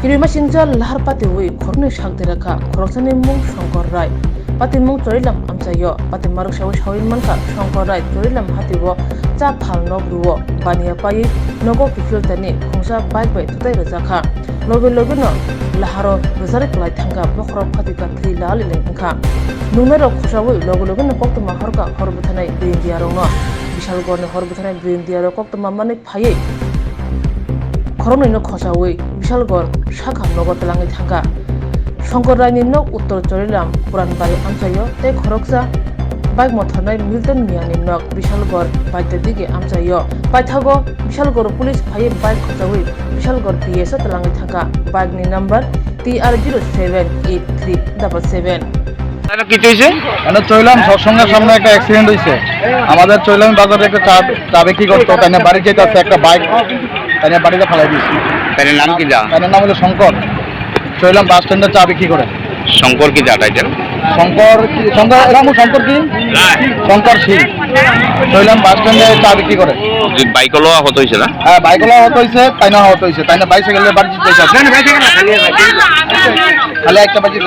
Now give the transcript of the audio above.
Kirima Sinjal Lahar Patiwi, Kornu Shakdiraka, Korosani Mung Shankar Rai, Patimung Torilam Amsayo, Patimaru Shawin Manka, Shankar Rai, Torilam Hatiwo, Tapal Nogruo, Bania Pai, Nogo Kifiltani, Hongsa Bike Today Razaka, Logo Laharo, Rosarik Light Hanga, Bokro Patika, Lali Lenka, Numero Kushawi, Logo Pokta Horka, Horbutana, Bindiarona, Vishal Gorn Horbutana, Bindiaro, Pokta Mamani Paye. Koronu no Koshawi, Vishalgor, Shaka Nogo Talangi Tanga, Shankorani no Uttor Torilam, Puran Bari Amsayo, Take Horoksa, Bike Motanai, Milton Miani Nok, Vishalgor, Bike the Digi Amsayo, Bitago, Vishalgor Police Paye Bike Kosawi, Vishalgor PSO Talangi Tanga, Bike ni number TR078377. কি হইছে মানে চইলাম সৎসঙ্গের সামনে একটা accident হইছে আমাদের চইলাম বাজারে একটা চা বিক্রি করতো তাই না বাড়ি যেতে আছে একটা বাইক তাই না বাড়িতে ফেলাই দিয়েছি তার নাম কি যা তার নাম হলো শঙ্কর চইলাম বাস স্ট্যান্ডে চা বিক্রি করে শঙ্কর কি যা টাইটেল শঙ্কর শঙ্কর কি শঙ্কর সিং চইলাম বাস স্ট্যান্ডে চা বিক্রি করে বাইক লওয়া হতো হইছে না হ্যাঁ বাইক হতো হইছে তাই না হতো হইছে তাই না বাইসাইকেলে বাড়ি যেতে আছে খালি একটা বাজি